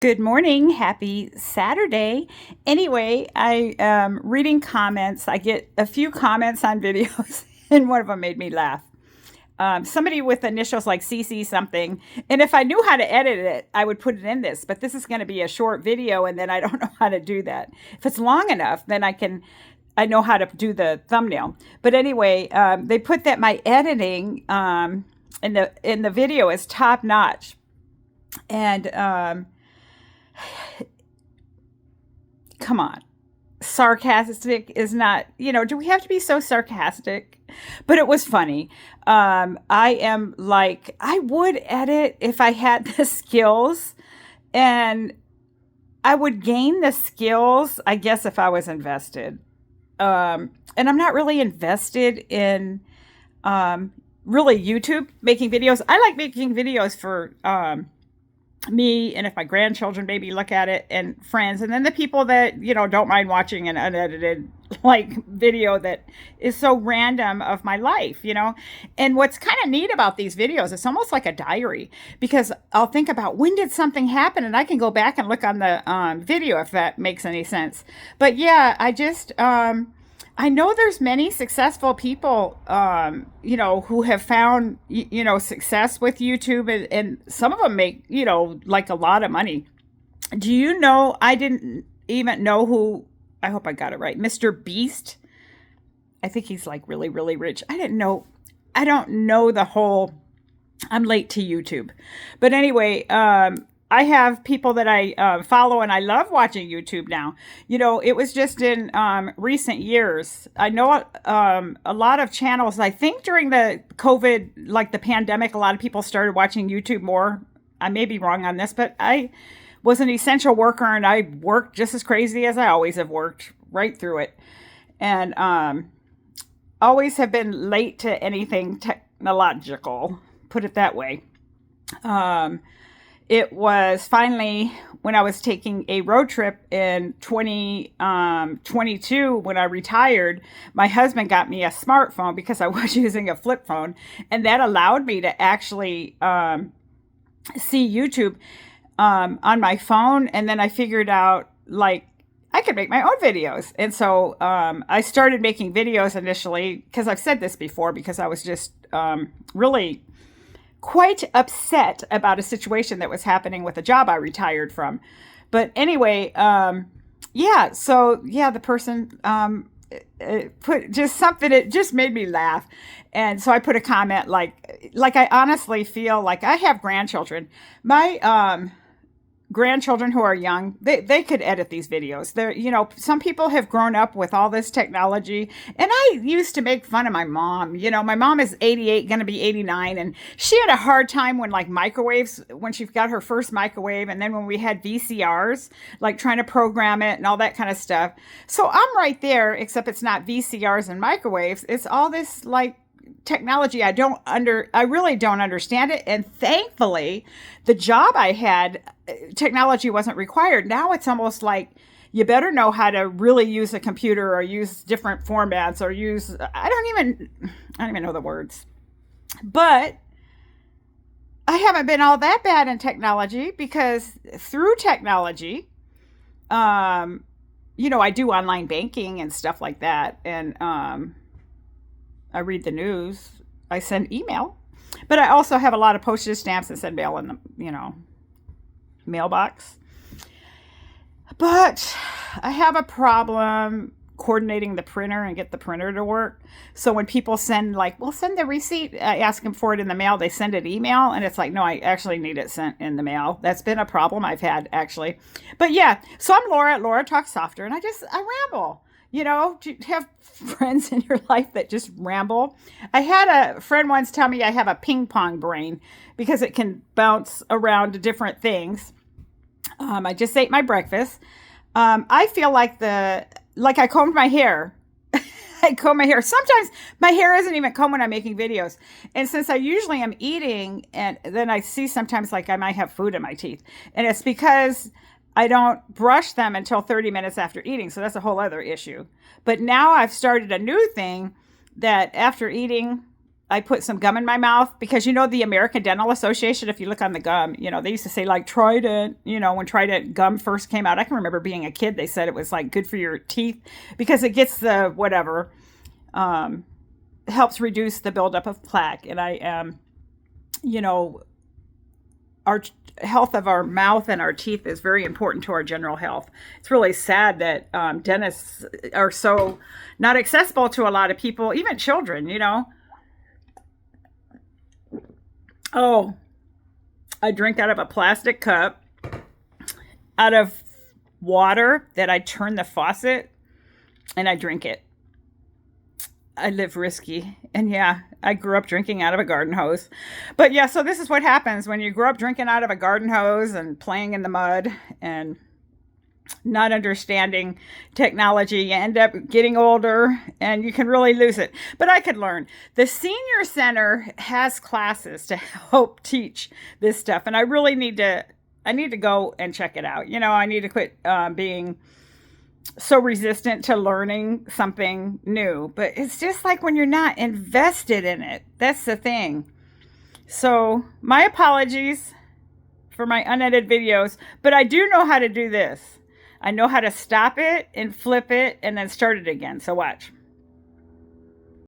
Good morning. Happy Saturday. Anyway, I am reading comments. I get a few comments on videos, and one of them made me laugh. Somebody with initials like CC something. And if I knew how to edit it, I would put it in this. But this is going to be a short video, and then I don't know how to do that. If it's long enough, then I know how to do the thumbnail. But anyway, they put that my editing in the video is top notch. And come on, sarcastic is not, do we have to be so sarcastic? But it was funny. I am like, I would edit if I had the skills, and I would gain the skills, I guess, if I was invested. And I'm not really invested in really YouTube making videos. I like making videos for me, and if my grandchildren maybe look at it, and friends, and then the people that don't mind watching an unedited like video that is so random of my life. And what's kind of neat about these videos, it's almost like a diary, because I'll think about when did something happen, and I can go back and look on the video, if that makes any sense. But yeah, I know there's many successful people, who have found, success with YouTube, and some of them make, like a lot of money. Do you know, I didn't even know who, I hope I got it right, Mr. Beast. I think he's like really, really rich. I don't know the whole, I'm late to YouTube. But anyway, I have people that I follow, and I love watching YouTube now. It was just in recent years. I know a lot of channels. I think during the COVID, like the pandemic, a lot of people started watching YouTube more. I may be wrong on this, but I was an essential worker, and I worked just as crazy as I always have worked, right through it. And always have been late to anything technological, put it that way. It was finally when I was taking a road trip in 2022 when I retired. My husband got me a smartphone because I was using a flip phone, and that allowed me to actually see YouTube on my phone. And then I figured out, like, I could make my own videos. And so I started making videos initially, because I've said this before, because I was just really quite upset about a situation that was happening with a job I retired from. But anyway, the person put just something, it just made me laugh. And so I put a comment like I honestly feel like I have grandchildren. My grandchildren who are young, they could edit these videos. Some people have grown up with all this technology, and I used to make fun of my mom. My mom is 88, going to be 89, and she had a hard time when, like, microwaves, when she got her first microwave, and then when we had VCRs, like trying to program it and all that kind of stuff. So I'm right there, except it's not VCRs and microwaves. It's all this, like, technology I really don't understand it. And thankfully, the job I had, technology wasn't required. Now it's almost like you better know how to really use a computer, or use different formats, or use, I don't even know the words. But I haven't been all that bad in technology, because through technology, I do online banking and stuff like that. And I read the news. I send email, but I also have a lot of postage stamps and send mail in the, mailbox. But I have a problem coordinating the printer and get the printer to work. So when people send, like, well, send the receipt, I ask them for it in the mail, they send it email, and it's like, no, I actually need it sent in the mail. That's been a problem I've had, actually. But yeah, so I'm Laura Talks Softer, and I ramble. Do you have friends in your life that just ramble? I had a friend once tell me I have a ping pong brain, because it can bounce around to different things. I just ate my breakfast. I feel like I combed my hair. I comb my hair. Sometimes my hair isn't even combed when I'm making videos. And since I usually am eating, and then I see sometimes like I might have food in my teeth. And it's because I don't brush them until 30 minutes after eating. So that's a whole other issue. But now I've started a new thing that after eating, I put some gum in my mouth because, you know, the American Dental Association, if you look on the gum, you know, they used to say like Trident, you know, when Trident gum first came out. I can remember being a kid, they said it was like good for your teeth because it gets the whatever, um, helps reduce the buildup of plaque. And I am, you know, our health of our mouth and our teeth is very important to our general health. It's really sad that dentists are so not accessible to a lot of people, even children, you know. Oh, I drink out of a plastic cup out of water that I turn the faucet and I drink it. I live risky. And yeah, I grew up drinking out of a garden hose. But yeah, so this is what happens when you grow up drinking out of a garden hose and playing in the mud and not understanding technology. You end up getting older and you can really lose it. But I could learn. The senior center has classes to help teach this stuff. And I need to go and check it out. You know, I need to quit being so resistant to learning something new. But it's just like when you're not invested in it. That's the thing. So my apologies for my unedited videos, but I do know how to do this. I know how to stop it and flip it and then start it again. So watch.